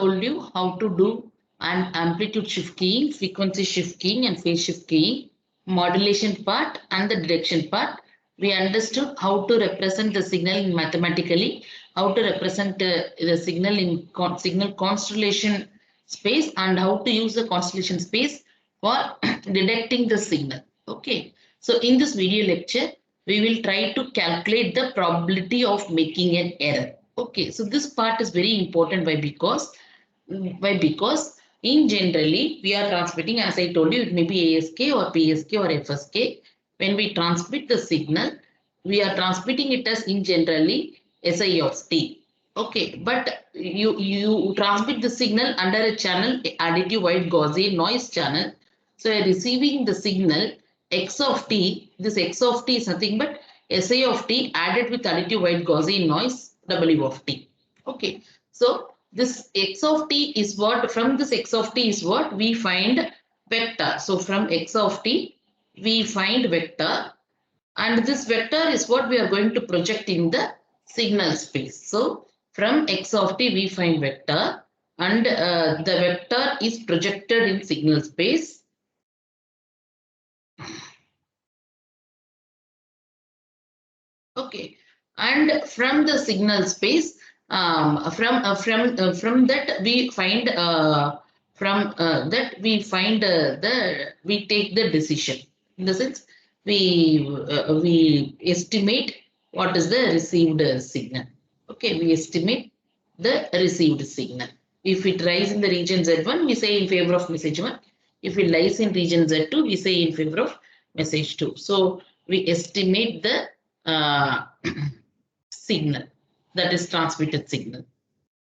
told you how to do an amplitude shift keying, frequency shift keying, and phase shift keying, modulation part and the direction part. We understood how to represent the signal mathematically, how to represent the signal in signal constellation space, and how to use the constellation space for detecting the signal. Okay. So in this video lecture, we will try to calculate the probability of making an error. Okay, so this part is very important. Why? Because in generally we are transmitting, as I told you, it may be ASK or PSK or FSK. When we transmit the signal, we are transmitting it as in generally SI of t. Okay, but you transmit the signal under a channel, additive white Gaussian noise channel. So you are receiving the signal X of t. This X of t is nothing but SI of t added with additive white Gaussian noise W of t. Okay, so this X of t is what, from this X of t is what we find vector. So from X of t we find vector, and this vector is what we are going to project in the signal space. So from X of t we find vector, and the vector is projected in signal space. Okay, and from the signal space, from that we find we take the decision. In the sense, we estimate what is the received signal. Okay, we estimate the received signal. If it lies in the region Z1, we say in favor of message 1. If it lies in region Z2, we say in favor of message 2. So we estimate the signal, that is transmitted signal,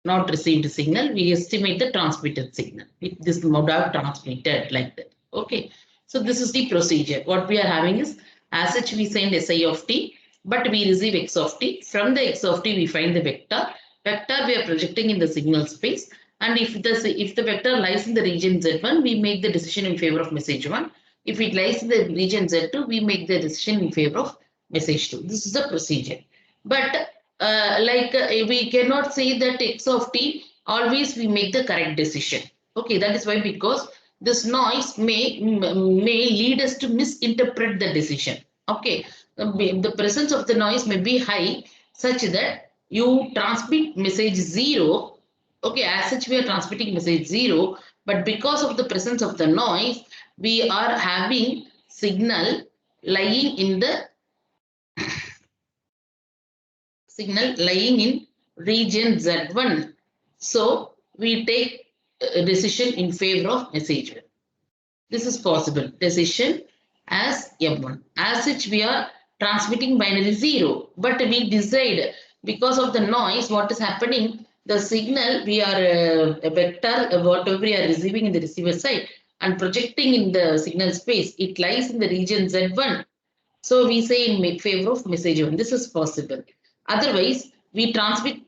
not received signal. We estimate the transmitted signal if this mode of transmitted like that. Okay, so this is the procedure. What we are having is, as such we send SI of t, but we receive X of t. From the X of t we find the vector we are projecting in the signal space, and if the vector lies in the region Z1, we make the decision in favor of message 1. If it lies in the region Z2, we make the decision in favor of message 2. This is the procedure. But we cannot say that X of t always we make the correct decision. Okay, that is why, because this noise may lead us to misinterpret the decision. Okay, the presence of the noise may be high such that you transmit message 0. Okay, as such we are transmitting message 0, but because of the presence of the noise, we are having signal lying in the region Z1. So we take a decision in favor of message 1. This is possible. Decision as M1. As such, we are transmitting binary 0, but we decide because of the noise, what is happening, the signal we are a vector, whatever we are receiving in the receiver side and projecting in the signal space, it lies in the region Z1. So we say in favor of message 1. This is possible. Otherwise, we transmit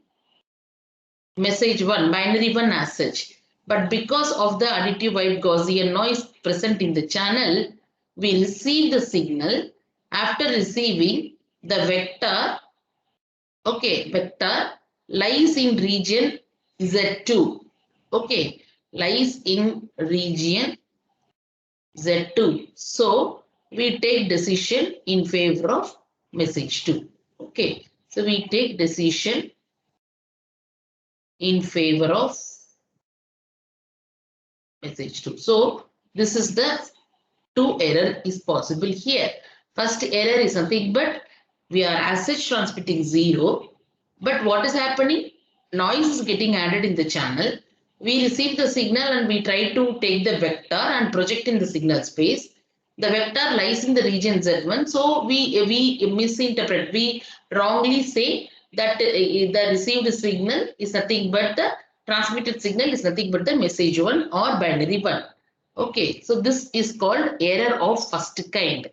message 1, binary 1 as such. But because of the additive white Gaussian noise present in the channel, we receive the signal. After receiving, the vector, okay, vector lies in region Z2. Okay, lies in region Z2. So we take decision in favor of message 2. Okay, so we take decision in favor of message 2. So this is the 2 error is possible here. First error is nothing but we are as such transmitting 0, but what is happening? Noise is getting added in the channel. We receive the signal and we try to take the vector and project in the signal space. The vector lies in the region Z1, so we misinterpret. We wrongly say that the received signal is nothing but the transmitted signal is nothing but the message 1 or binary 1. Okay, so this is called error of first kind.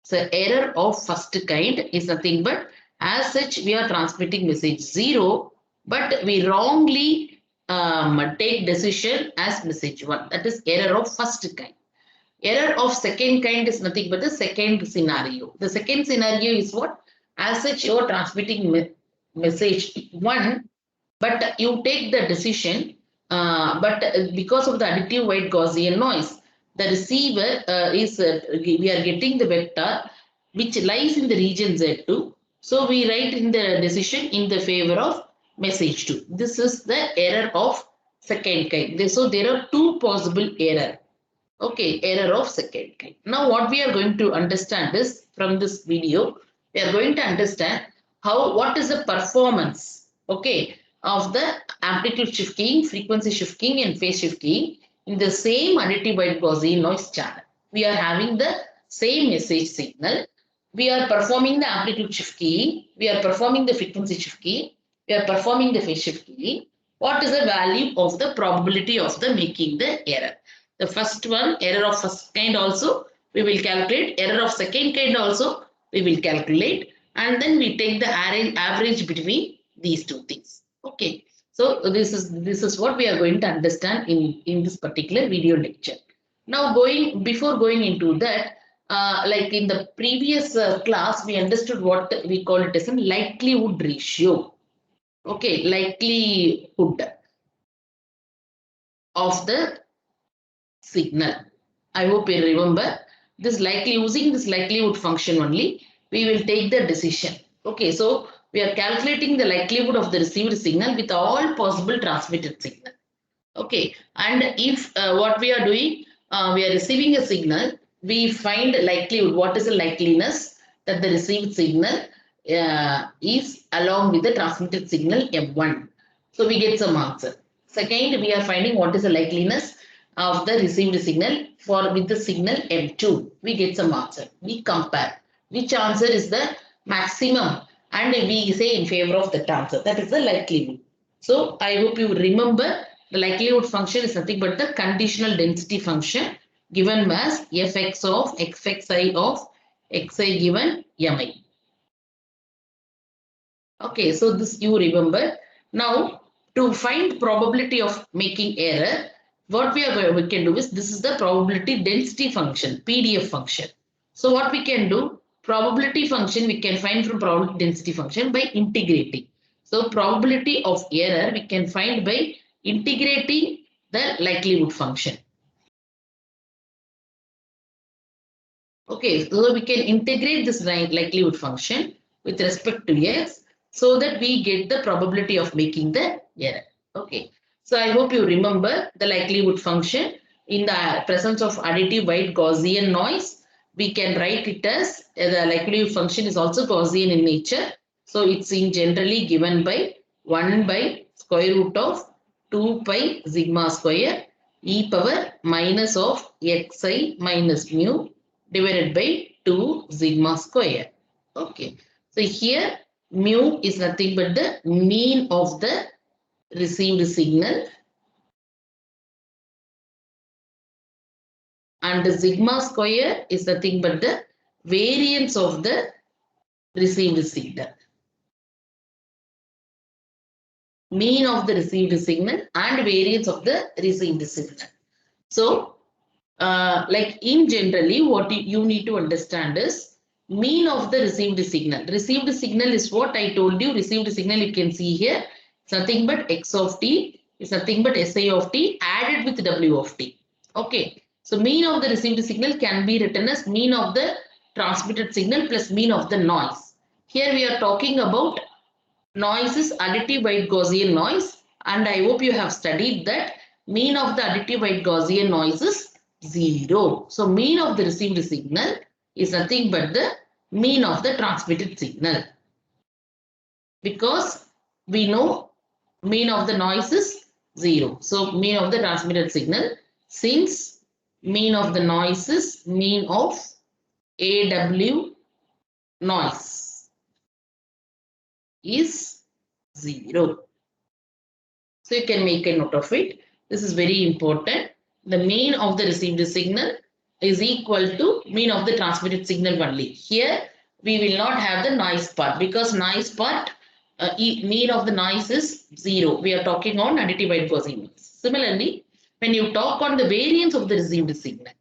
So error of first kind is nothing but, as such we are transmitting message 0, but we wrongly take decision as message 1. That is error of first kind. Error of second kind is nothing but the second scenario. The second scenario is what? As such you are transmitting message 1, but you take the decision but because of the additive white Gaussian noise, the receiver we are getting the vector which lies in the region Z2. So we write in the decision in the favor of message 2. This is the error of second kind. So there are two possible error. Okay, error of second kind. Now what we are going to understand is from this video, we are going to understand what is the performance, okay, of the amplitude shift keying, frequency shift keying and phase shift keying in the same additive white Gaussian noise channel. We are having the same message signal. We are performing the amplitude shift keying. We are performing the frequency shift keying. We are performing the phase shift keying. What is the value of the probability of the making the error? The first one, error of first kind also, we will calculate. Error of second kind also, we will calculate. And then we take the average between these two things. Okay. So this is what we are going to understand in this particular video lecture. Now before going into that, like in the previous class, we understood what we call it as a likelihood ratio. Okay, likelihood of the signal. I hope you remember this using this likelihood function only, we will take the decision. Okay, so we are calculating the likelihood of the received signal with all possible transmitted signal. Okay, and if what we are doing, we are receiving a signal, we find likelihood, what is the likeliness that the received signal is along with the transmitted signal M1. So we get some answer. Second, we are finding what is the likeliness of the received signal with the signal M2. We get some answer. We compare which answer is the maximum and we say in favor of that answer. That is the likelihood. So I hope you remember the likelihood function is nothing but the conditional density function given as fx of xi of xi given mi. Okay, so this you remember. Now to find probability of making error, what we can do is, this is the probability density function, PDF function. So what we can do, probability function we can find from probability density function by integrating. So probability of error we can find by integrating the likelihood function. Okay, so we can integrate this likelihood function with respect to x so that we get the probability of making the error. Okay, so I hope you remember the likelihood function in the presence of additive white Gaussian noise. We can write it as the likelihood function is also Gaussian in nature. So it's generally given by 1 by square root of 2 pi sigma square e power minus of xi minus mu divided by 2 sigma square. Okay. So here mu is nothing but the mean of the received signal and the sigma square is nothing but the variance of the received signal. Mean of the received signal and variance of the received signal. So like in generally what you need to understand is mean of the received signal. Received signal is what I told you. Received signal you can see here. It's nothing but x of t. It's nothing but si of t added with w of t. Okay. So mean of the received signal can be written as mean of the transmitted signal plus mean of the noise. Here we are talking about noise is additive white Gaussian noise, and I hope you have studied that mean of the additive white Gaussian noise is 0. So mean of the received signal is nothing but the mean of the transmitted signal. Because we know mean of the noise is 0. So mean of the transmitted signal, since mean of the noise is mean of AW noise is 0. So you can make a note of it. This is very important. The mean of the received signal is equal to mean of the transmitted signal only. Here we will not have the noise part because noise part mean of the noise is 0. We are talking on additive white Gaussian noise. Similarly, when you talk on the variance of the received signal,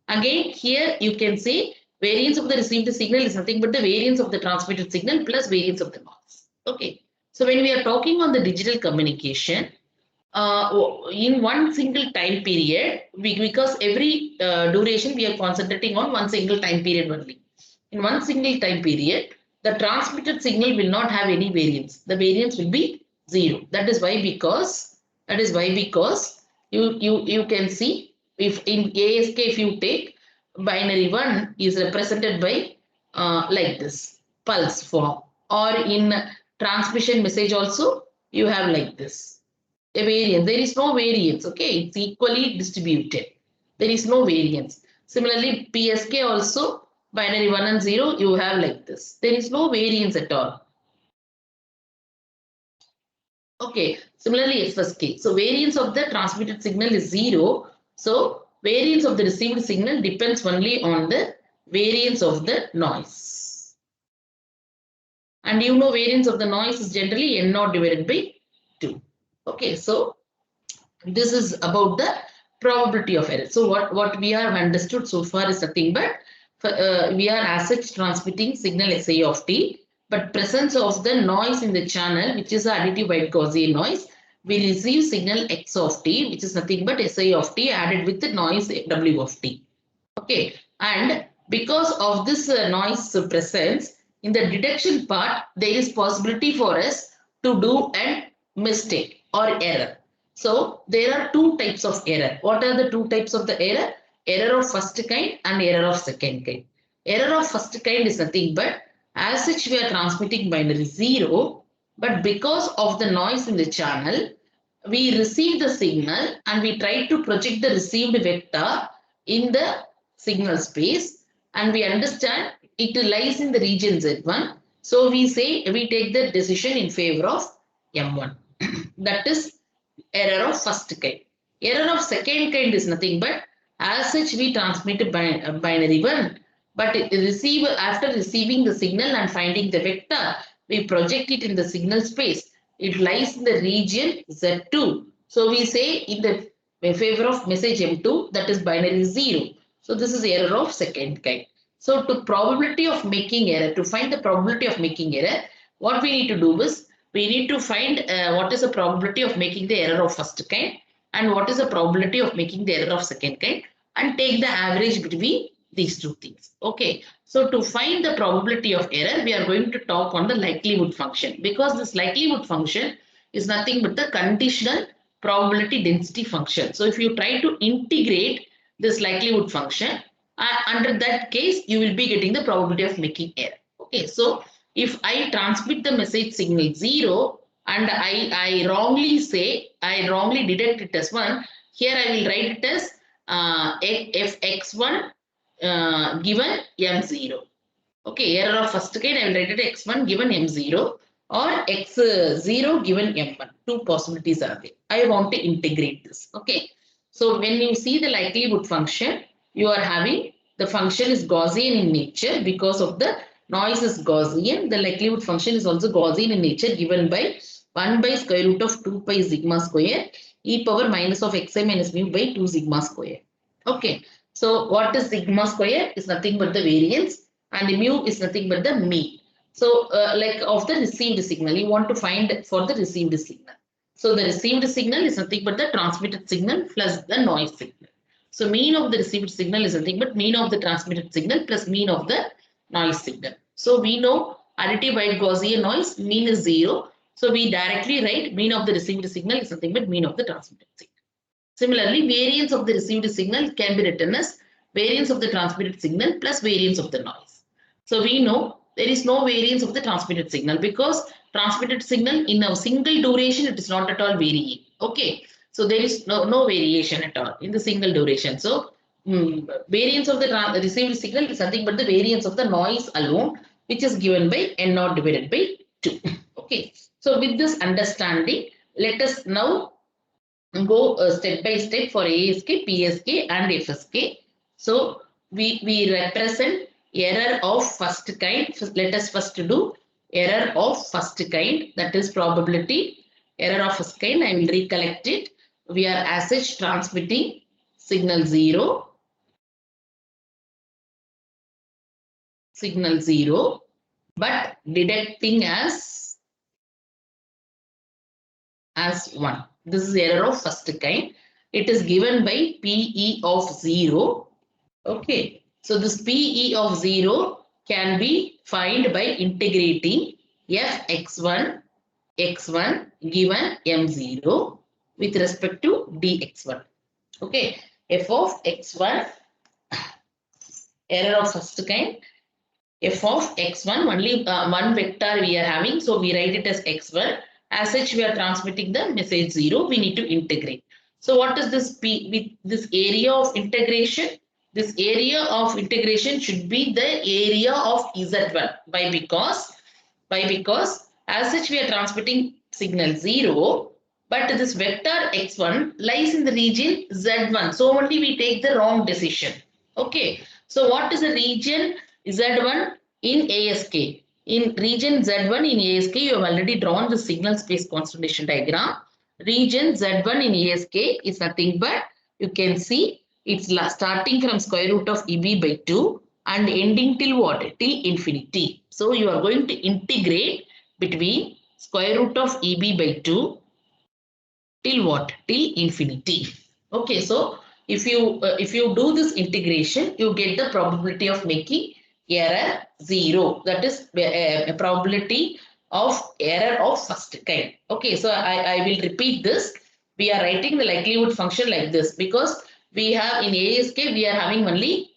again here you can say variance of the received signal is nothing but the variance of the transmitted signal plus variance of the noise. Okay. So when we are talking on the digital communication, in one single time period, because every duration we are concentrating on one single time period only. In one single time period, the transmitted signal will not have any variance. The variance will be 0. That is why because you can see, if in ASK, if you take binary 1 is represented by like this pulse form, or in transmission message also you have like this a variance. There is no variance. Okay, it's equally distributed. There is no variance. Similarly, PSK also, binary 1 and 0, you have like this. There is no variance at all. Okay, similarly FSK. So variance of the transmitted signal is 0. So variance of the received signal depends only on the variance of the noise. And you know variance of the noise is generally N0 divided by 2. Okay, so this is about the probability of error. So what we have understood so far is nothing but we are as such transmitting signal Si of t, but presence of the noise in the channel, which is the additive white Gaussian noise, we receive signal X of t, which is nothing but Si of t added with the noise W of t. Okay, and because of this noise presence in the detection part, there is possibility for us to do a mistake or error. So there are two types of error. What are the two types of the error? Error of first kind and error of second kind. Error of first kind is nothing but, as such we are transmitting binary 0, but because of the noise in the channel, we receive the signal and we try to project the received vector in the signal space, and we understand it lies in the region Z1. So we say we take the decision in favor of M1. That is error of first kind. Error of second kind is nothing but, as such we transmit binary 1, but after receiving the signal and finding the vector, we project it in the signal space. It lies in the region Z2. So we say in the favor of message M2, that is binary 0. So this is error of second kind. So to probability of making error, to find the probability of making error, what we need to do is, we need to find what is the probability of making the error of first kind and what is the probability of making the error of second kind, and take the average between these two things. Okay, so to find the probability of error, we are going to talk on the likelihood function, because this likelihood function is nothing but the conditional probability density function. So if you try to integrate this likelihood function, under that case you will be getting the probability of making error. Okay, so if I transmit the message signal 0 and I wrongly detect it as 1, here I will write it as if x1 given m0. Okay, error of first kind, I will write it x1 given m0 or x0 given m1. Two possibilities are there. I want to integrate this. Okay, so when you see the likelihood function, you are having the function is Gaussian in nature because of the noise is Gaussian. The likelihood function is also Gaussian in nature, given by 1 by square root of 2 pi sigma square e power minus of xi minus mu by 2 sigma square. Okay, so what is sigma square is nothing but the variance, and mu is nothing but the mean. So like of the received signal, you want to find for the received signal. So the received signal is nothing but the transmitted signal plus the noise signal. So mean of the received signal is nothing but mean of the transmitted signal plus mean of the noise signal. So we know additive white Gaussian noise, mean is 0. So we directly write mean of the received signal is nothing but mean of the transmitted signal. Similarly, variance of the received signal can be written as variance of the transmitted signal plus variance of the noise. So we know there is no variance of the transmitted signal, because transmitted signal in a single duration, it is not at all varying. Okay, so there is no variation at all in the single duration. So variance of the received signal is nothing but the variance of the noise alone, which is given by N0 divided by 2. Okay, so with this understanding, let us now go step by step for ASK, PSK and FSK. So we represent error of first kind. Let us first do error of first kind, that is probability. Error of first kind, I will recollect it. We are as such transmitting signal 0, but detecting as as 1. This is error of first kind. It is given by PE of 0. Okay. So this PE of 0 can be found by integrating fx1 x1 given m0 with respect to dx1. Okay. F of x1, error of first kind. F of x1, only one vector we are having, so we write it as x1. As such, we are transmitting the message 0. We need to integrate. So what is this P with this area of integration? This area of integration should be the area of Z1. Because as such we are transmitting signal 0, but this vector x1 lies in the region Z1. So only we take the wrong decision. Okay. So what is the region Z1 in ASK? In region Z1 in ASK, you have already drawn the signal space constellation diagram. Region Z1 in ASK is nothing but, you can see it's starting from square root of EB by 2 and ending till what? Till infinity. So you are going to integrate between square root of EB by 2 till what? Till infinity. Okay, so if you do this integration, you get the probability of making error 0. That is a probability of error of first kind. Okay, so I will repeat this. We are writing the likelihood function like this because we have in ASK we are having only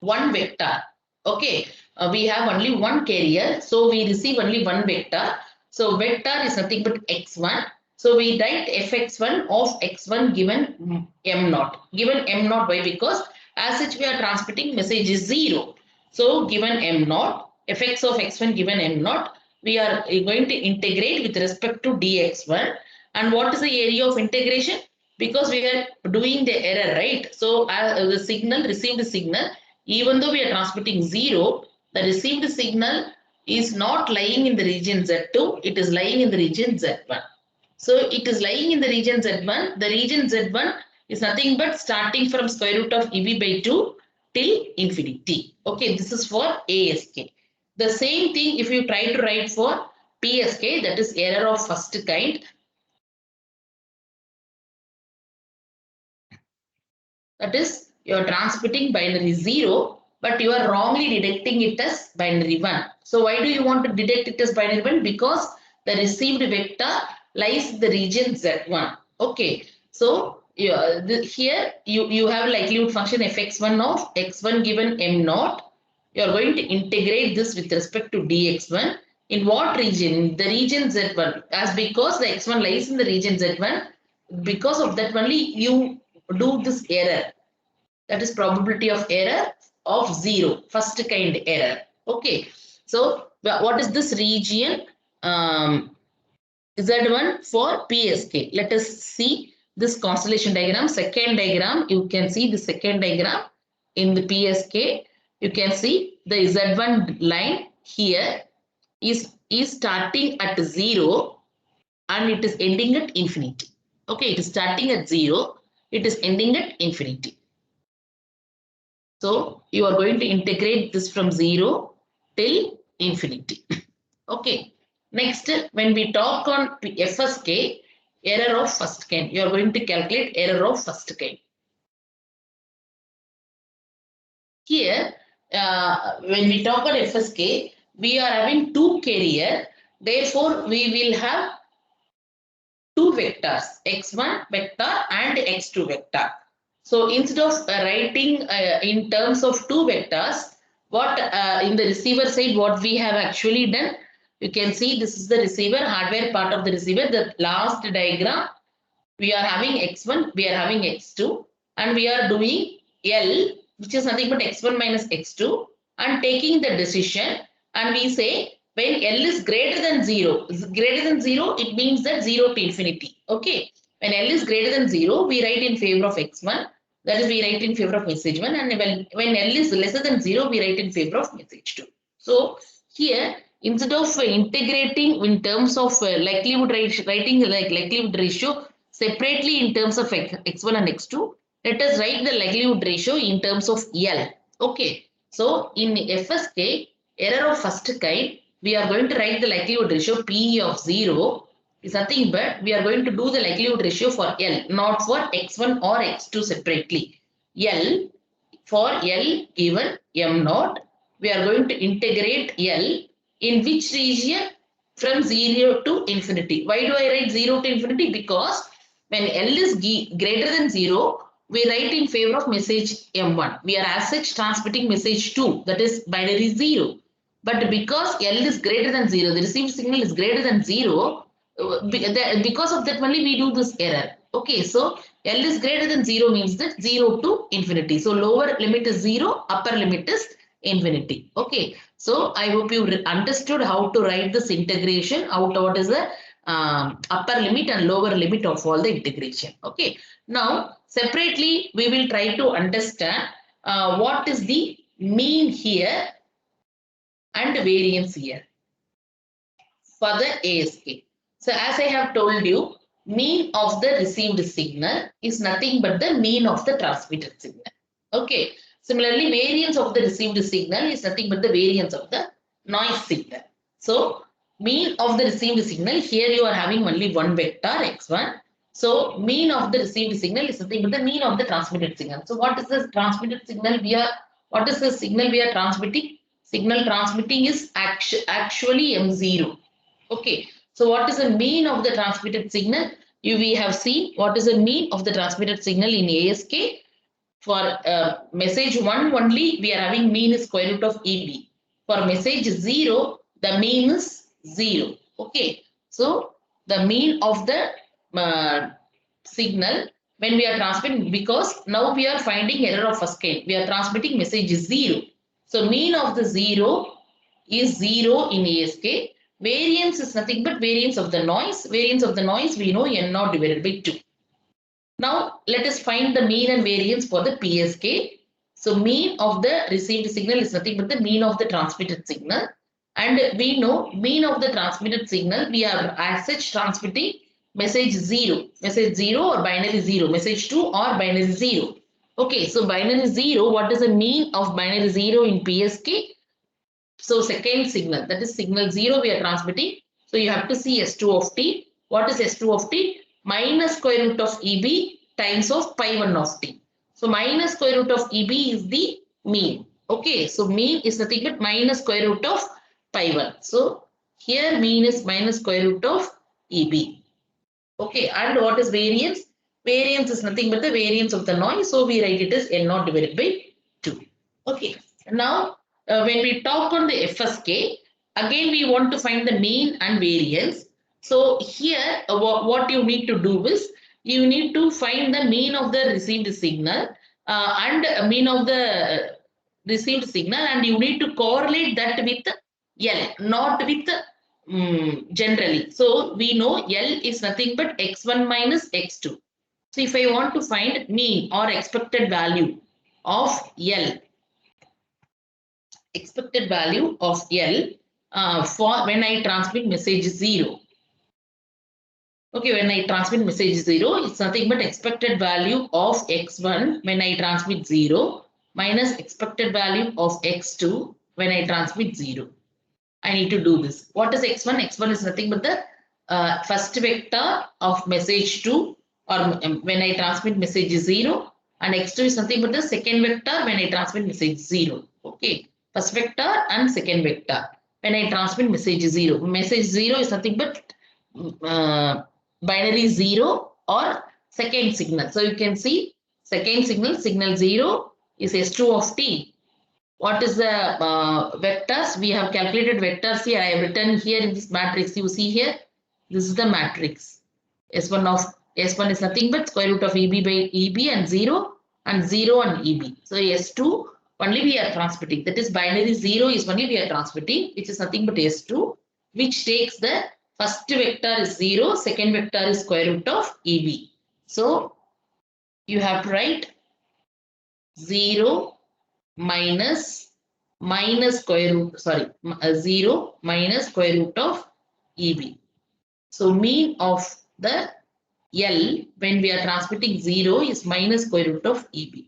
one vector. Okay, we have only one carrier, so we receive only one vector. So vector is nothing but x1. So we write fx1 of x1 given m0. Given m0, why? Because as such we are transmitting message is 0. So given m0, fx of x1 given m0, we are going to integrate with respect to dx1. And what is the area of integration? Because we are doing the error, right? So the signal, received signal, even though we are transmitting 0, the received signal is not lying in the region Z2, it is lying in the region Z1. So it is lying in the region Z1. The region Z1 is nothing but starting from square root of EB by 2 till infinity. Okay, this is for ASK. The same thing if you try to write for PSK, that is error of first kind. That is, you are transmitting binary 0, but you are wrongly detecting it as binary 1. So why do you want to detect it as binary 1? Because the received vector lies in the region Z1. Okay. So here you have likelihood function fx1 of x1 given m0. You are going to integrate this with respect to dx1. In what region? The region Z1. As because the x1 lies in the region Z1, because of that only you do this error. That is probability of error of 0, first kind error. Okay. So what is this region? Z1 for PSK. Let us see this constellation diagram. Second diagram, you can see the second diagram in the PSK. You can see the Z1 line here is starting at 0 and it is ending at infinity. Okay, it is starting at 0, it is ending at infinity. So you are going to integrate this from 0 till infinity. Okay. Next, when we talk on FSK, error of first kind, you are going to calculate error of first kind. Here, when we talk on FSK, we are having two carrier. Therefore, we will have two vectors, x1 vector and x2 vector. So instead of writing in terms of two vectors, what in the receiver side, what we have actually done, you can see this is the receiver, hardware part of the receiver. The last diagram, we are having x1, we are having x2, and we are doing L, which is nothing but x1 minus x2, and taking the decision, and we say when L is greater than 0, it means that 0 to infinity. Okay. When L is greater than 0, we write in favor of x1, that is we write in favor of message 1, and when L is lesser than 0, we write in favor of message 2. So here, instead of integrating in terms of likelihood writing like likelihood ratio separately in terms of x1 and x2, let us write the likelihood ratio in terms of L. Okay. So in FSK, error of first kind, we are going to write the likelihood ratio P of 0 is nothing but we are going to do the likelihood ratio for L, not for x1 or x2 separately. L, for L given m naught, we are going to integrate L in which region? From 0 to infinity. Why do I write 0 to infinity? Because when L is greater than 0, we write in favor of message M1. We are as such transmitting message 2, that is binary 0. But because L is greater than 0, the received signal is greater than 0, because of that only we do this error. Okay, so L is greater than 0 means that 0 to infinity. So lower limit is 0, upper limit is infinity. Okay, so I hope you understood how to write this integration out what is the upper limit and lower limit of all the integration. Okay, now separately we will try to understand what is the mean here and variance here for the ASK. So as I have told you, mean of the received signal is nothing but the mean of the transmitted signal. Okay. Similarly, variance of the received signal is nothing but the variance of the noise signal. So mean of the received signal, here you are having only one vector x1. So mean of the received signal is nothing but the mean of the transmitted signal. So what is the transmitted signal what is the signal we are transmitting? Signal transmitting is actually M0. Okay, so what is the mean of the transmitted signal? We have seen what is the mean of the transmitted signal in ASK. For message 1 only, we are having mean is square root of EB. For message 0, the mean is 0. Okay, so the mean of the signal when we are transmitting, because now we are finding error of first kind. We are transmitting message 0. So mean of the 0 is 0 in ASK. Variance is nothing but variance of the noise. Variance of the noise we know n0 divided by 2. Now let us find the mean and variance for the PSK. So mean of the received signal is nothing but the mean of the transmitted signal. And we know mean of the transmitted signal, we are as such transmitting message 0 or binary 0, message 2 or binary 0. Okay, so binary 0, what is the mean of binary 0 in PSK? So second signal, that is signal 0 we are transmitting. So you have to see S2 of t. What is S2 of t? Minus square root of EB times of pi 1 of t. So minus square root of EB is the mean. Okay, so mean is nothing but minus square root of pi 1. So here mean is minus square root of EB. Okay, and what is variance? Variance is nothing but the variance of the noise. So we write it as N0 divided by 2. Okay, now when we talk on the FSK, again we want to find the mean and variance. So here what you need to do is you need to find the mean of the received signal and mean of the received signal, and you need to correlate that with L, not with generally. So we know L is nothing but x1 minus x2. So if I want to find mean or expected value of L, for when I transmit message 0. Okay, when I transmit message 0, it's nothing but expected value of x1 when I transmit 0 minus expected value of x2 when I transmit 0. I need to do this. What is x1? x1 is nothing but the first vector of message 2 or when I transmit message 0, and x2 is nothing but the second vector when I transmit message 0. Okay, first vector and second vector when I transmit message 0. Message 0 is nothing but binary 0 or second signal. So you can see second signal, signal 0 is S2 of t. What is the vectors? We have calculated vectors here. I have written here in this matrix. You see here, this is the matrix. S1 is nothing but square root of EB by EB and 0 and EB. So S2 only we are transmitting. That is binary 0 is only we are transmitting, which is nothing but S2, which takes the first vector is 0, second vector is square root of EB. So you have to write 0 minus square root, 0 minus square root of EB. So mean of the L when we are transmitting 0 is minus square root of EB.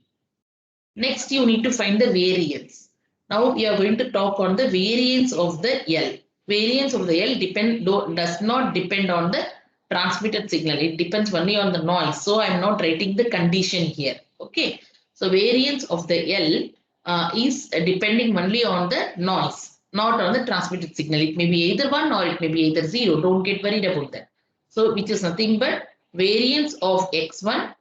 Next you need to find the variance. Now we are going to talk on the variance of the L. Variance of the L does not depend on the transmitted signal. It depends only on the noise. So I'm not writing the condition here. Okay. So variance of the L is depending only on the noise, not on the transmitted signal. It may be either 1 or it may be either 0. Don't get worried about that. So which is nothing but variance of x1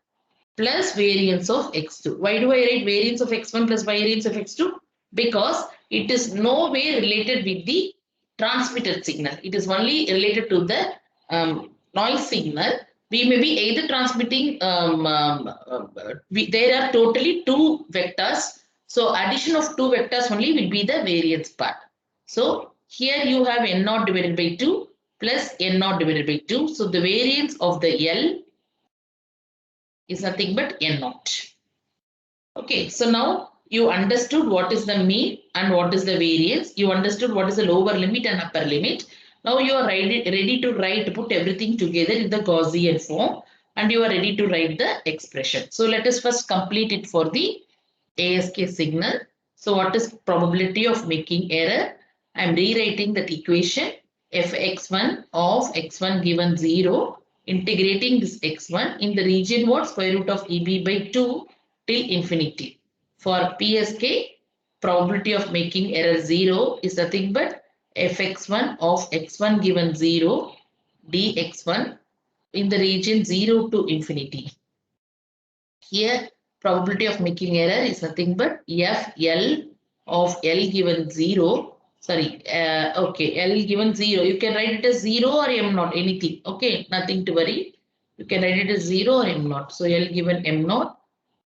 plus variance of x2. Why do I write variance of x1 plus variance of x2? Because it is no way related with the transmitted signal. It is only related to the noise signal. We may be either transmitting, there are totally two vectors. So addition of two vectors only will be the variance part. So here you have n naught divided by 2 plus n naught divided by 2. So the variance of the L is nothing but n naught. Okay, so now you understood what is the mean and what is the variance. You understood what is the lower limit and upper limit. Now you are ready to put everything together in the Gaussian form, and you are ready to write the expression. So let us first complete it for the ASK signal. So what is probability of making error? I am rewriting that equation fx1 of x1 given 0, integrating this x1 in the region what? Square root of EB by 2 till infinity. For PSK, probability of making error 0 is nothing but fx1 of x1 given 0 dx1 in the region 0 to infinity. Here, probability of making error is nothing but FL of L given 0. Sorry, okay, L given 0. You can write it as 0 or M naught, anything. Okay, nothing to worry. You can write it as 0 or M naught. So L given M naught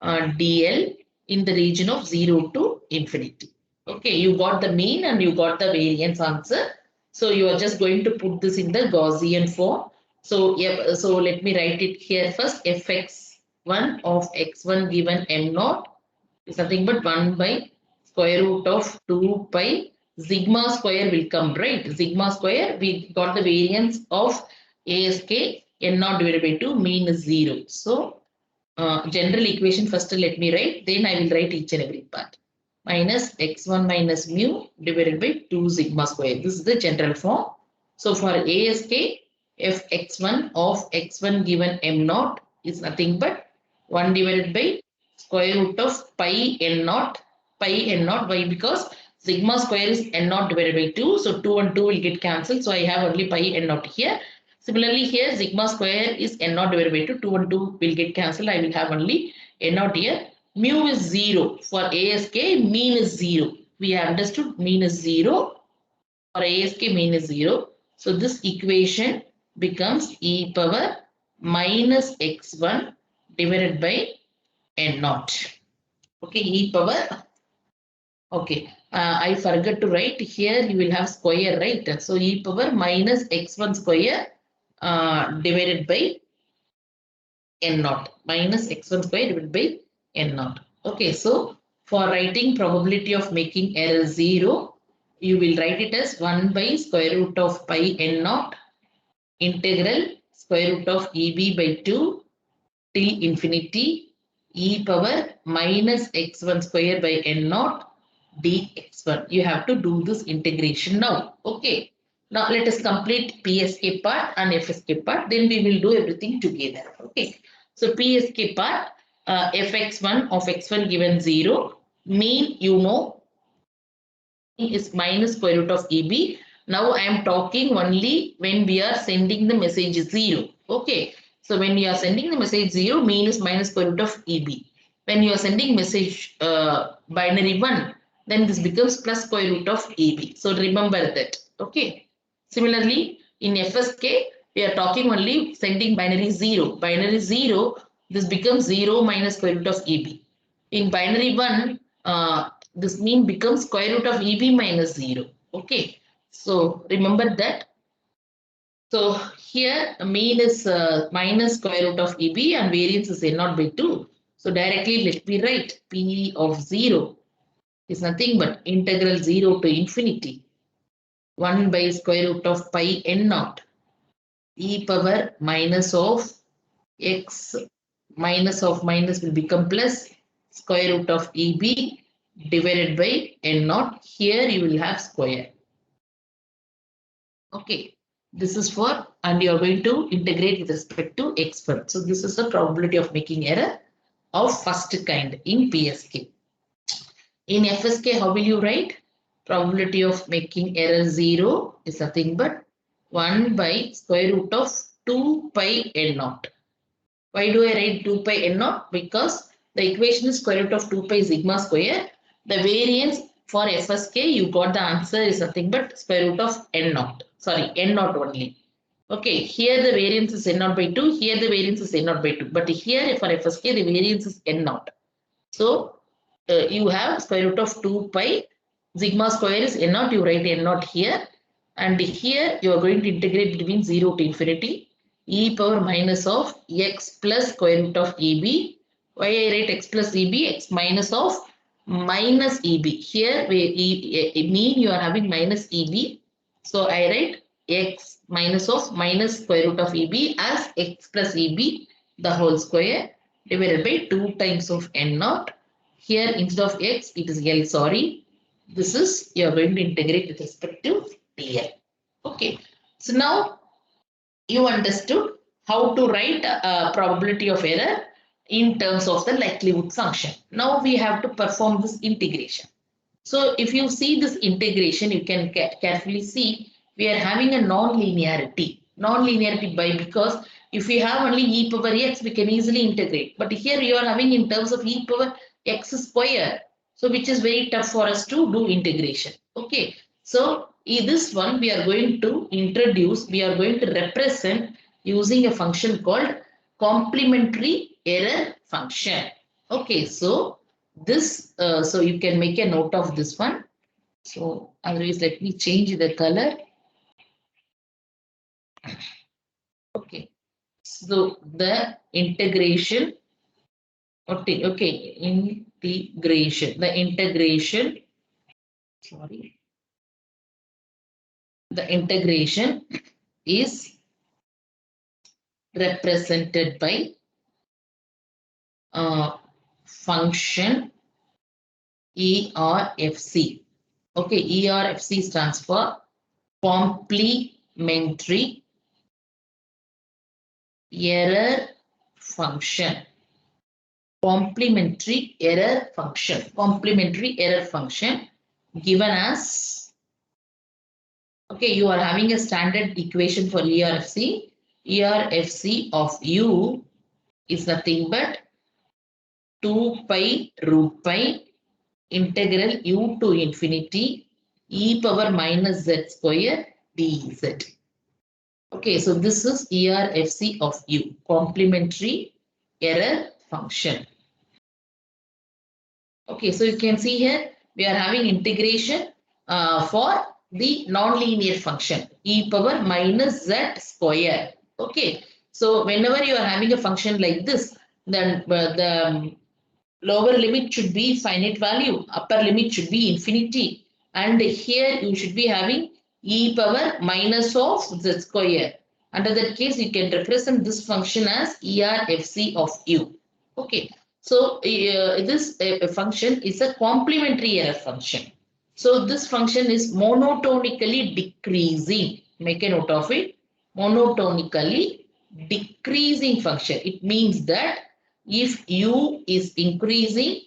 DL in the region of 0 to infinity. Okay, you got the mean and you got the variance answer. So you are just going to put this in the Gaussian form. So, yeah, so let me write it here first. Fx1 of x1 given m naught is nothing but 1 by square root of 2 pi sigma square will come, right? Sigma square, we got the variance of ASK n naught divided by 2, mean is 0. So, general equation first let me write, then I will write each and every part. Minus x1 minus mu divided by 2 sigma square. This is the general form. So for ASK, fx1 of x1 given m naught is nothing but 1 divided by square root of pi n naught. Why? Because sigma square is n naught divided by 2. So 2 and 2 will get cancelled. So I have only pi n naught here. Similarly, here sigma square is n naught divided by 2. 2 and 2 will get cancelled. I will have only n naught here. Mu is 0. For ASK, mean is 0. We have understood mean is 0. For ASK, mean is 0. So this equation becomes e power minus x1 divided by n naught. Okay, e power. Okay, I forgot to write here. You will have square, right? So e power minus x1 square divided by n naught, minus x1 square divided by n naught. Okay, so for writing probability of making error 0, you will write it as 1 by square root of pi n naught integral square root of EB by 2 till infinity e power minus x1 square by n naught dx1. You have to do this integration now. Okay. Now let us complete PSK part and FSK part. Then we will do everything together. Okay. So PSK part, fx1 of x1 given 0. Mean you know is minus square root of EB. Now I am talking only when we are sending the message 0. Okay. So when you are sending the message 0, mean is minus square root of EB. When you are sending message binary 1, then this becomes plus square root of EB. So remember that. Okay. Similarly, in FSK, we are talking only sending binary 0. Binary 0, this becomes 0 minus square root of EB. In binary 1, this mean becomes square root of EB minus 0. Okay. So remember that. So here mean is minus square root of EB and variance is n naught by 2. So directly let me write P of 0 is nothing but integral 0 to infinity 1 by square root of pi n naught e power minus of x minus of minus will become plus square root of EB divided by n naught. Here you will have square. Okay. This is for, and you are going to integrate with respect to x1. So this is the probability of making error of first kind in PSK. In FSK, how will you write? Probability of making error 0 is nothing but 1 by square root of 2 pi n naught. Why do I write 2 pi n naught? Because the equation is square root of 2 pi sigma square. The variance for FSK, you got the answer is nothing but square root of n naught. Sorry, n naught only. Okay, here the variance is n naught by 2. Here the variance is n naught by 2. But here for FSK, the variance is n naught. So you have square root of 2 pi. Sigma square is n naught. You write n naught here. And here you are going to integrate between 0 to infinity. E power minus of x plus square root of EB. Why I write x plus EB? X minus of minus EB. Here we mean you are having minus EB. So I write x minus of minus square root of EB as x plus EB the whole square divided by 2 times of n naught. Here instead of x it is L, sorry. This is you are going to integrate with respect to TL. Okay. So now you understood how to write a probability of error in terms of the likelihood function. Now we have to perform this integration. So if you see this integration, you can carefully see we are having a non-linearity. Non-linearity by because if we have only e power x, we can easily integrate. But here you are having in terms of e power x square. So which is very tough for us to do integration. Okay. So in this one, we are going to introduce, we are going to represent using a function called complementary error function. Okay. So this, so you can make a note of this one. So otherwise, let me change the color. Okay. So the integration. Okay. Okay. Integration. The integration. Sorry. The integration is represented by function ERFC. Okay, ERFC stands for complementary error function. Complementary error function. Complementary error function given as, okay, you are having a standard equation for ERFC. ERFC of U is nothing but 2 pi root pi integral u to infinity e power minus z square dz. Okay, so this is ERFC of U, complementary error function. Okay, so you can see here we are having integration for the nonlinear function e power minus z square. Okay, so whenever you are having a function like this, then the lower limit should be finite value, upper limit should be infinity, and here you should be having e power minus of z square. Under that case, you can represent this function as ERFC of U. Okay, so this function is a complementary error function. So this function is monotonically decreasing. Make a note of it. Monotonically decreasing function. It means that if U is increasing,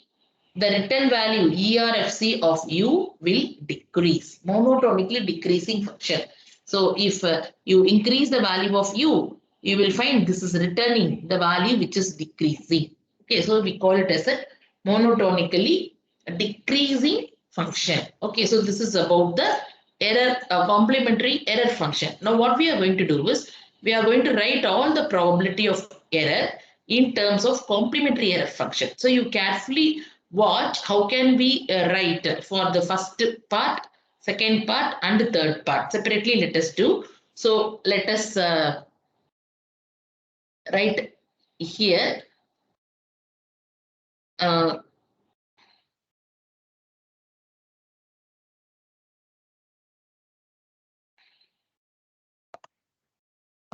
the return value ERFC of U will decrease. Monotonically decreasing function. So if you increase the value of U, you will find this is returning the value which is decreasing. Okay, so we call it as a monotonically decreasing function. Okay, so this is about the error, complementary error function. Now what we are going to do is, we are going to write all the probability of error in terms of complementary error function. So you carefully watch how can we write for the first part, second part and the third part. Separately let us do. So let us write here.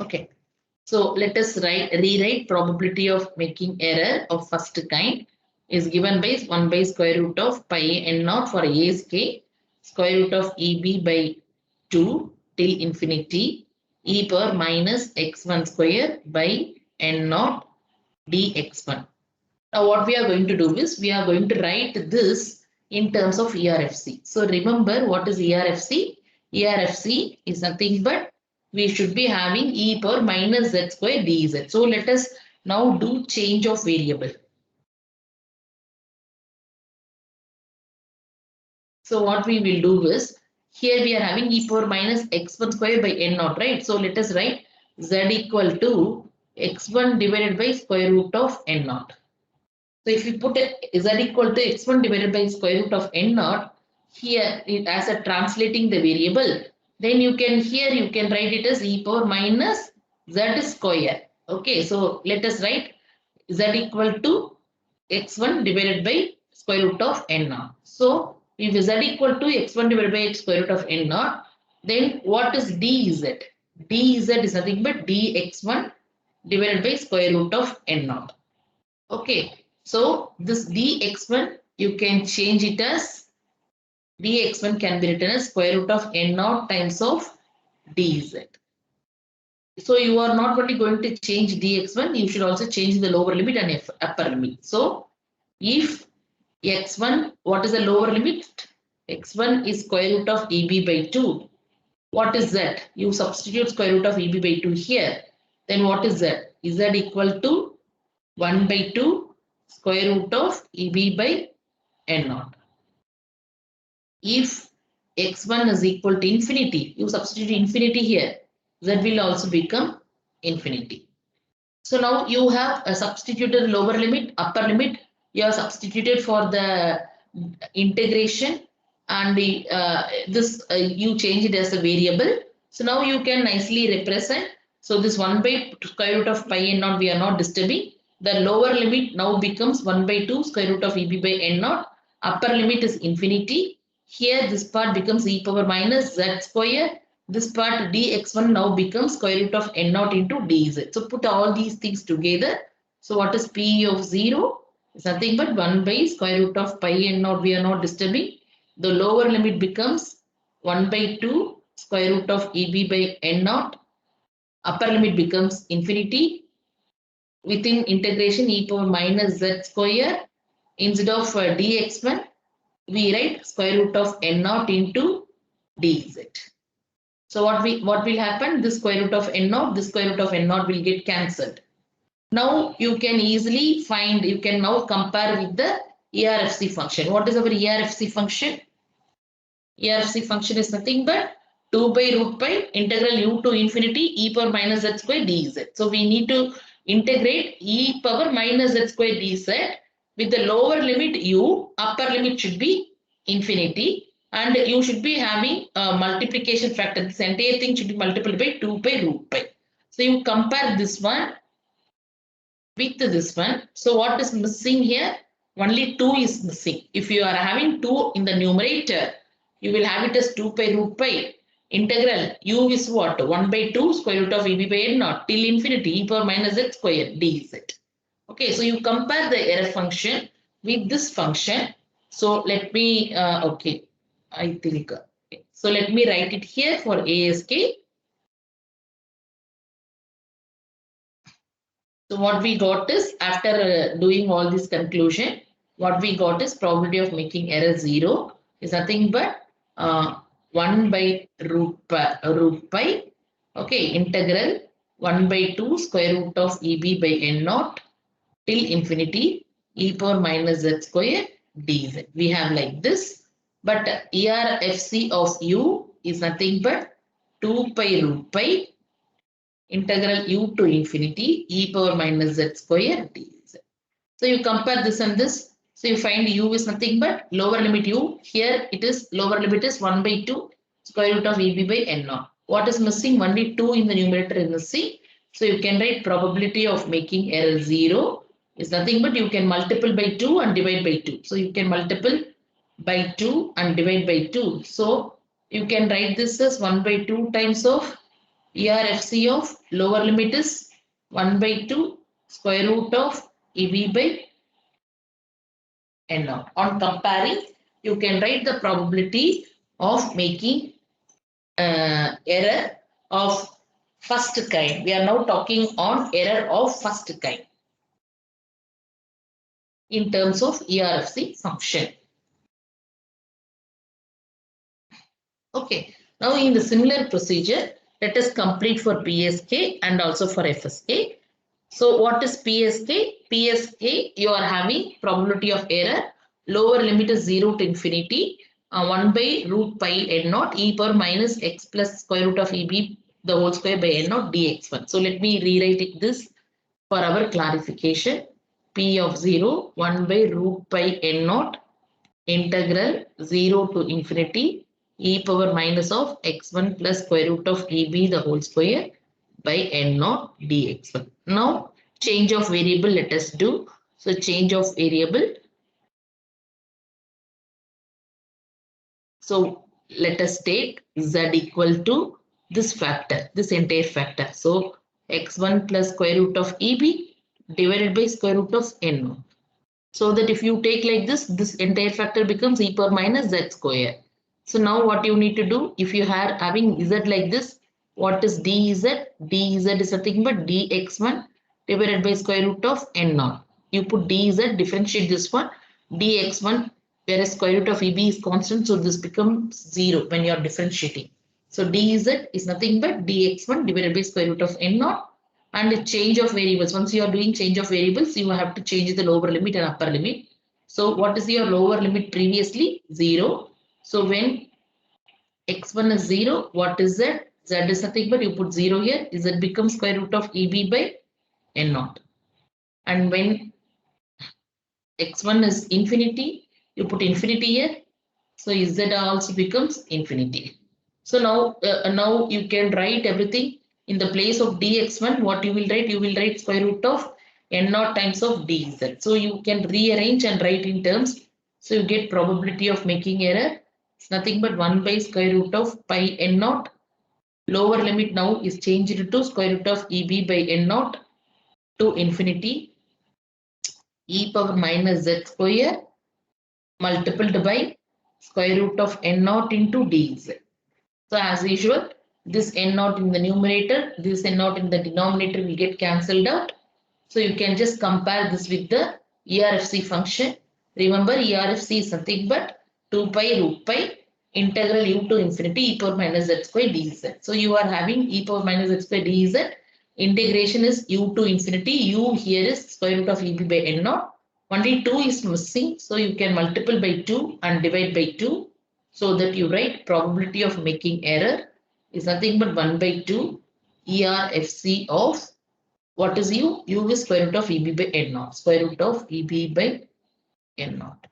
Okay. So let us rewrite probability of making error of first kind is given by 1 by square root of pi n naught for ASK, square root of EB by 2 till infinity, e power minus x1 square by n naught dx1. Now what we are going to do is we are going to write this in terms of ERFC. So remember what is ERFC? ERFC is nothing but we should be having e power minus z square dz. So let us now do change of variable. So what we will do is here we are having e power minus x1 square by n naught, right? So let us write z equal to x1 divided by square root of n naught. So if you put z equal to x1 divided by square root of n naught, here as a translating the variable, then you can write it as e power minus z square. Okay, so let us write z equal to x1 divided by square root of n naught. So if z equal to x1 divided by square root of n naught, then what is dz? Dz is nothing but dx1 divided by square root of n naught. Okay, so this dx1 you can change it as dx1 can be written as square root of n naught times of dz. So you are not only going to change dx1, you should also change the lower limit and upper limit. So if x1, what is the lower limit? X1 is square root of EB by 2. What is that? You substitute square root of EB by 2 here. Then what is that? Is that equal to 1 by 2 square root of EB by n naught. If x1 is equal to infinity, you substitute infinity here. That will also become infinity. So now you have a substituted lower limit, upper limit. You have substituted for the integration and you change it as a variable. So now you can nicely represent. So this 1 by square root of pi n naught we are not disturbing. The lower limit now becomes 1 by 2 square root of EB by n naught. Upper limit is infinity. Here this part becomes e power minus z square. This part dx1 now becomes square root of n naught into dz. So put all these things together. So what is p of 0? It's nothing but 1 by square root of pi n naught we are not disturbing. The lower limit becomes 1 by 2 square root of EB by n naught. Upper limit becomes infinity. Within integration e power minus z square. Instead of dx1, we write square root of n naught into dz. So what will happen? This square root of n naught, this square root of n naught will get cancelled. Now you can easily find, you can now compare with the ERFC function. What is our ERFC function? ERFC function is nothing but 2 by root pi integral u to infinity e power minus z square dz. So we need to integrate e power minus z square dz with the lower limit u, upper limit should be infinity, and you should be having a multiplication factor. This entire thing should be multiplied by 2 by root pi. So you compare this one with this one. So what is missing here? Only 2 is missing. If you are having 2 in the numerator, you will have it as 2 pi root pi. Integral u is what? 1 by 2 square root of EB by n naught till infinity e power minus z square dz. Okay, so you compare the error function with this function. So let me, okay, I think, okay. So let me write it here for ASK. So what we got is, after doing all this conclusion, what we got is probability of making error 0 is nothing but 1 by root pi, okay, integral 1 by 2 square root of EB by n naught till infinity e power minus z square dz. We have like this, but ERFC of u is nothing but 2 pi root pi integral u to infinity e power minus z square dz. So you compare this and this. So you find u is nothing but lower limit u. Here it is lower limit is 1 by 2 square root of EB by n naught. What is missing? Only 2 in the numerator is missing. So you can write probability of making error 0 is nothing but you can multiple by 2 and divide by 2. So you can multiple by 2 and divide by 2. So you can write this as 1 by 2 times of ERFC of lower limit is 1 by 2 square root of EB by n naught. On comparing, you can write the probability of making error of first kind. We are now talking on error of first kind in terms of ERFC function. Okay, now in the similar procedure, let us complete for PSK and also for FSK. So what is PSK? PSK, you are having probability of error. Lower limit is 0 to infinity. 1 by root pi n naught e power minus x plus square root of eb the whole square by n naught dx1. So let me rewrite this for our clarification. P of 0, 1 by root pi n naught integral 0 to infinity e power minus of x1 plus square root of eb the whole square by n naught dx1. Now change of variable let us do. So change of variable. So let us take z equal to this factor, this entire factor. So x1 plus square root of eb divided by square root of n naught. So that if you take like this entire factor becomes e power minus z square. So now what you need to do, if you are having z like this, what is dz? Dz is nothing but dx1 divided by square root of n naught. You put dz, differentiate this one, dx1, whereas square root of eb is constant, so this becomes 0 when you are differentiating. So dz is nothing but dx1 divided by square root of n naught. And the change of variables. Once you are doing change of variables, you have to change the lower limit and upper limit. So what is your lower limit previously? 0. So when x1 is 0, what is z? Z is nothing but you put 0 here. Z becomes square root of eb by n naught. And when x1 is infinity, you put infinity here. So z also becomes infinity. So now you can write everything in the place of dx1. What you will write? You will write square root of n naught times of dz. So you can rearrange and write in terms. So you get probability of making error. It's nothing but 1 by square root of pi n naught. Lower limit now is changed to square root of eb by n naught to infinity e power minus z square multiplied by square root of n naught into dz. So as usual, this n naught in the numerator, this n naught in the denominator will get cancelled out. So you can just compare this with the ERFC function. Remember, ERFC is nothing but 2 pi root pi integral u to infinity e power minus z square dz. So you are having e power minus z square dz. Integration is u to infinity. U here is square root of eb by n naught. Only 2 is missing. So you can multiply by 2 and divide by 2. So that you write probability of making error is nothing but 1 by 2 ERFC of what is u? U is square root of eb by n naught. Square root of eb by n naught.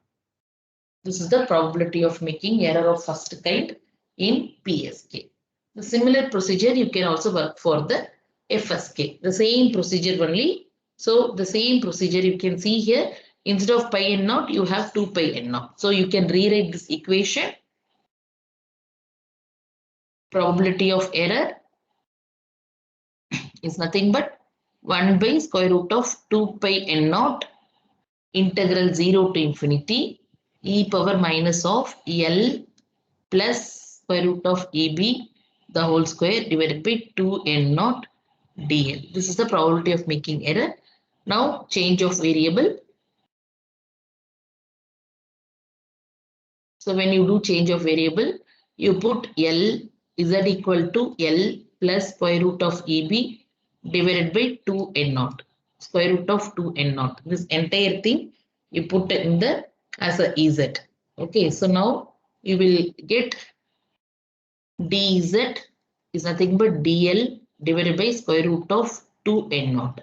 This is the probability of making error of first kind in PSK. The similar procedure you can also work for the FSK. The same procedure only. So the same procedure you can see here. Instead of pi n naught, you have 2 pi n naught. So you can rewrite this equation. Probability of error is nothing but 1 by square root of 2 pi n naught integral 0 to infinity e power minus of L plus square root of EB the whole square divided by 2 n naught dl. This is the probability of making error. Now change of variable. So when you do change of variable, you put L z equal to L plus square root of EB divided by 2 n naught. Square root of 2 n naught. This entire thing you put in the as a EZ. Okay, so now you will get dz is nothing but dl divided by square root of 2 n naught.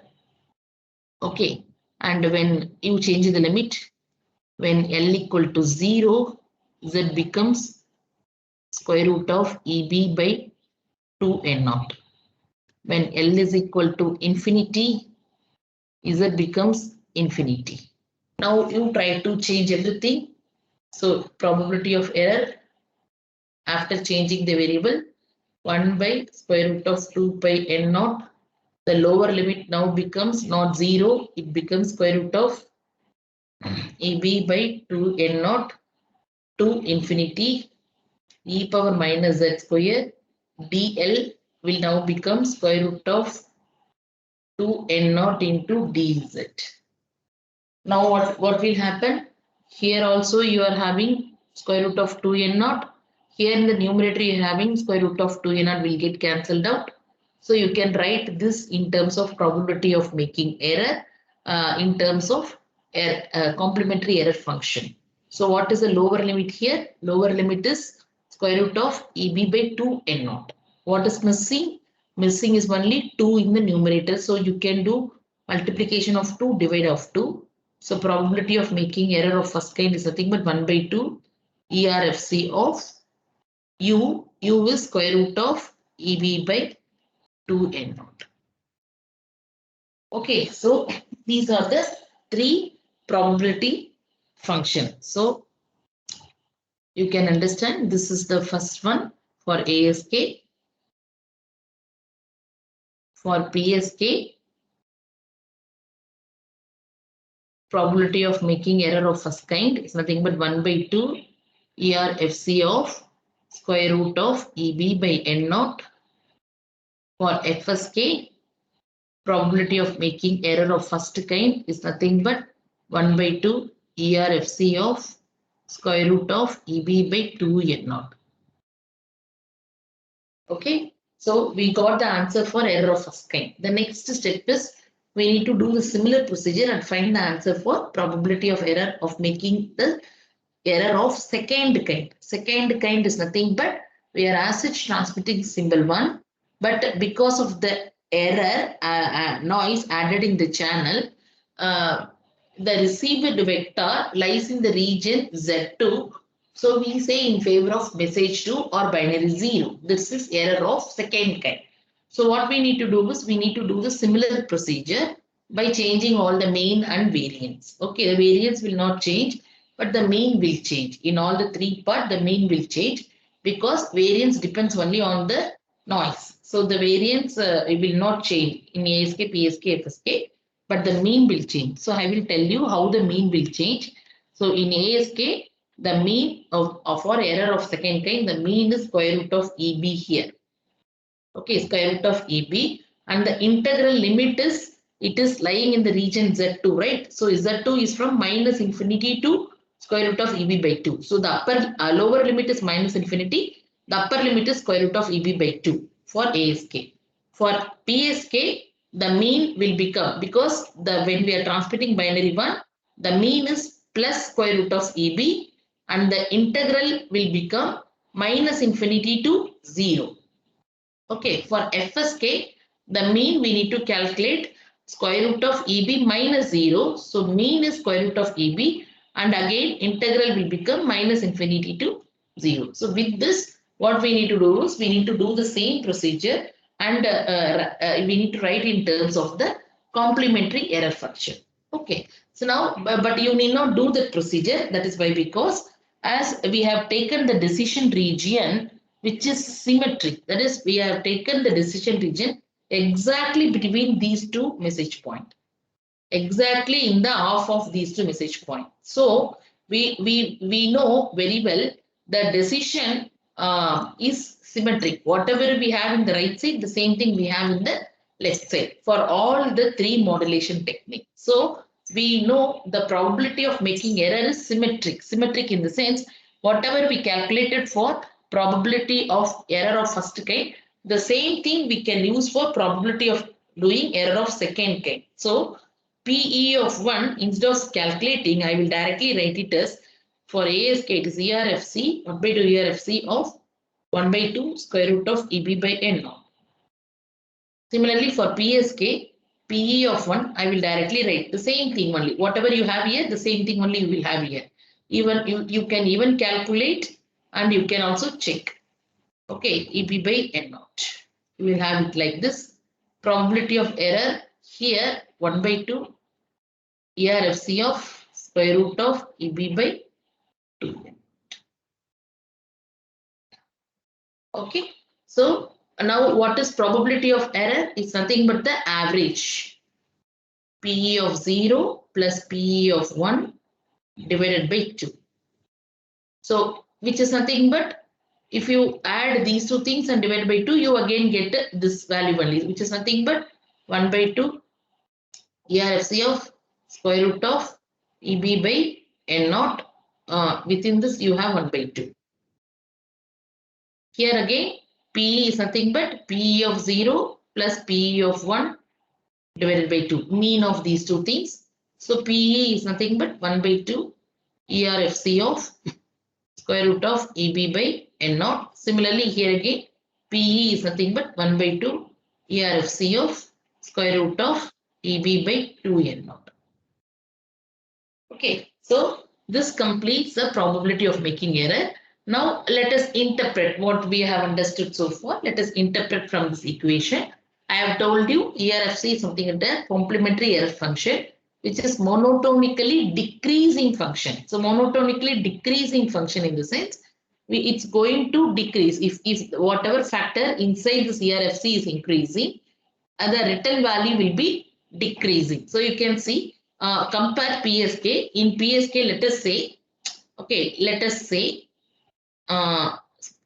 Okay, and when you change the limit, when L equal to 0, z becomes square root of EB by 2 n naught. When L is equal to infinity, z becomes infinity. Now you try to change everything. So probability of error after changing the variable 1 by square root of 2 pi n naught. The lower limit now becomes not 0. It becomes square root of EB by 2 n naught to infinity e power minus z square dl will now become square root of 2n naught into dz. Now what will happen? Here also you are having square root of 2n naught. Here in the numerator you are having square root of 2n naught will get cancelled out. So you can write this in terms of probability of making error in terms of complementary error function. So what is the lower limit here? Lower limit is square root of EB by 2n naught. What is missing? Missing is only 2 in the numerator. So you can do multiplication of 2 divide of 2. So probability of making error of first kind is nothing but 1 by 2 ERFC of U. U is square root of EB by 2n naught. Okay, so these are the 3 probability functions. So you can understand this is the first one for ASK. For PSK, probability of making error of first kind is nothing but 1 by 2 ERFC of square root of EB by n naught. For FSK, probability of making error of first kind is nothing but 1 by 2 ERFC of square root of EB by 2n naught. Okay, so we got the answer for error of first kind. The next step is we need to do the similar procedure and find the answer for probability of error of making the error of second kind. Second kind is nothing but we are as such transmitting symbol 1, but because of the error noise added in the channel, the received vector lies in the region Z2. So we say in favor of message 2 or binary 0. This is error of second kind. So what we need to do is we need to do the similar procedure by changing all the mean and variance. Okay, the variance will not change, but the mean will change. In all the 3 parts, the mean will change because variance depends only on the noise. So the variance it will not change in ASK, PSK, FSK, but the mean will change. So I will tell you how the mean will change. So in ASK, the mean of our error of second kind, the mean is square root of EB here. Okay, square root of EB, and the integral limit is, it is lying in the region Z2, right? So Z2 is from minus infinity to square root of EB by 2. So the lower limit is minus infinity. The upper limit is square root of EB by 2 for ASK. For PSK, the mean will become, because when we are transmitting binary 1, the mean is plus square root of EB and the integral will become minus infinity to 0. Okay, for FSK, the mean we need to calculate square root of EB minus 0. So mean is square root of EB and again integral will become minus infinity to 0. So with this, what we need to do is we need to do the same procedure and we need to write in terms of the complementary error function. Okay, so now, but you need not do that procedure. That is why, because as we have taken the decision region which is symmetric, that is we have taken the decision region exactly between these two message points, exactly in the half of these two message points. So we know very well the decision is symmetric. Whatever we have in the right side, the same thing we have in the left side for all the 3 modulation techniques. So we know the probability of making error is symmetric. Symmetric in the sense, whatever we calculated for probability of error of first kind, the same thing we can use for probability of doing error of second kind. So PE of 1, instead of calculating, I will directly write it as, for ASK it is ERFC 1 by 2 ERFC of 1 by 2 square root of EB by n naught. Similarly for PSK, PE of 1, I will directly write the same thing only. Whatever you have here, the same thing only you will have here. Even you can even calculate and you can also check. Okay, EB by n naught. You will have it like this. Probability of error here 1 by 2 ERFC of square root of EB by 2. Okay, so now what is probability of error? It's nothing but the average. PE of 0 plus PE of 1 divided by 2. So which is nothing but if you add these two things and divide by 2, you again get this value only, which is nothing but 1 by 2 ERFC of square root of EB by N naught. Within this, you have 1 by 2. Here again, PE is nothing but PE of 0 plus PE of 1 divided by 2. Mean of these two things. So PE is nothing but 1 by 2 ERFC of square root of EB by N naught. Similarly, here again, PE is nothing but 1 by 2 ERFC of square root of EB by 2 N naught. Okay, so this completes the probability of making error. Now let us interpret what we have understood so far. Let us interpret from this equation. I have told you ERFC is something like a complementary error function, which is monotonically decreasing function. So monotonically decreasing function in the sense, it's going to decrease. If whatever factor inside this ERFC is increasing, the return value will be decreasing. So you can see, compare PSK. In PSK, let us say, okay, let us say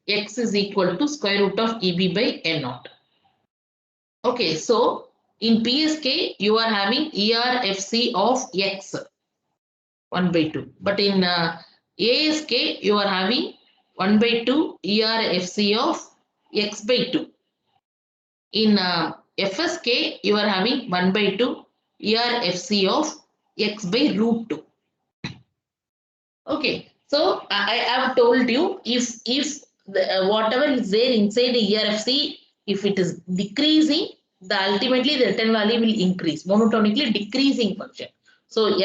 x is equal to square root of EB by N naught. Okay, so in PSK, you are having ERFC of x 1 by 2. But in ASK, you are having 1 by 2 ERFC of x by 2. In FSK, you are having 1 by 2 ERFC of x by root 2. Okay, so I have told you if whatever is there inside the ERFC, if it is decreasing, ultimately the return value will increase, monotonically decreasing function. So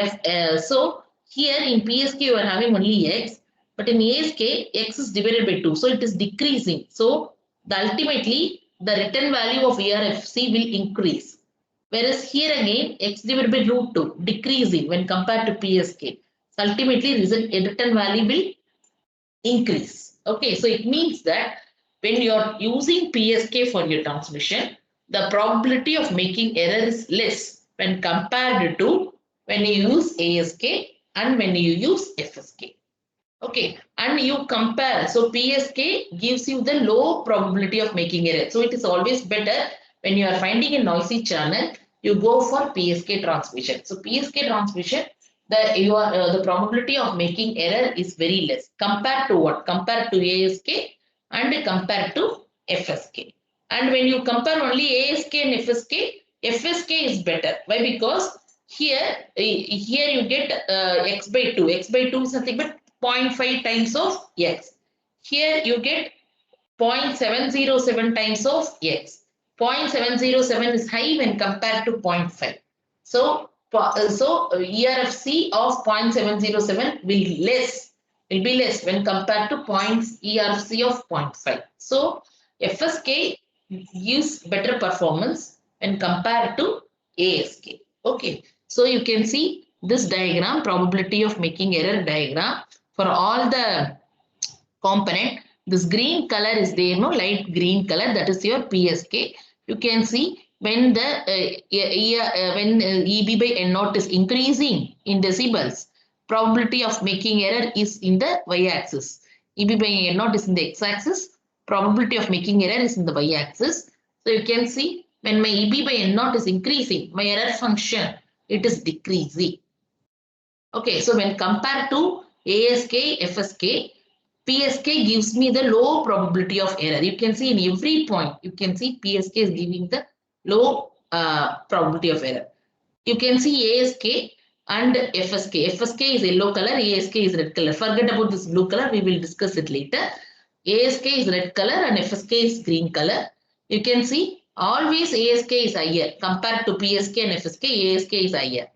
so here in PSK you are having only x, but in ASK x is divided by 2, so it is decreasing. So ultimately the return value of ERFC will increase. Whereas here again x divided by root 2 decreasing when compared to PSK. So ultimately return value will increase. Okay, so it means that when you are using PSK for your transmission, the probability of making error is less when compared to when you use ASK and when you use FSK. Okay, and you compare. So PSK gives you the low probability of making error. So it is always better when you are finding a noisy channel, you go for PSK transmission. So PSK transmission, the probability of making error is very less compared to what? Compared to ASK and compared to FSK. And when you compare only ASK and FSK, FSK is better. Why? Because here you get x by 2. X by 2 is nothing but 0.5 times of x. Here you get 0.707 times of x. 0.707 is high when compared to 0.5. So ERFC of 0.707 will be less when compared to ERFC of 0.5. So FSK gives better performance when compared to ASK. Okay, so you can see this diagram, probability of making error diagram for all the component. This green color is there, no, light green color, that is your PSK. You can see when the when EB by N naught is increasing in decibels, probability of making error is in the y-axis. EB by N naught is in the x-axis. Probability of making error is in the y-axis. So you can see when my EB by N naught is increasing, my error function, it is decreasing. Okay, so when compared to ASK, FSK, PSK gives me the low probability of error. You can see in every point, you can see PSK is giving the low probability of error. You can see ASK and FSK. FSK is yellow color, ASK is red color. Forget about this blue color, we will discuss it later. ASK is red color and FSK is green color. You can see always ASK is higher compared to PSK and FSK, ASK is higher.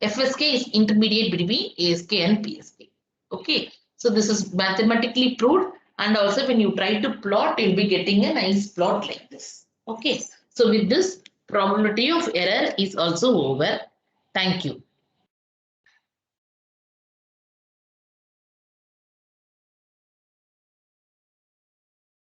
FSK is intermediate between ASK and PSK. Okay, so this is mathematically proved, and also when you try to plot, you'll be getting a nice plot like this. Okay, so with this, probability of error is also over. Thank you.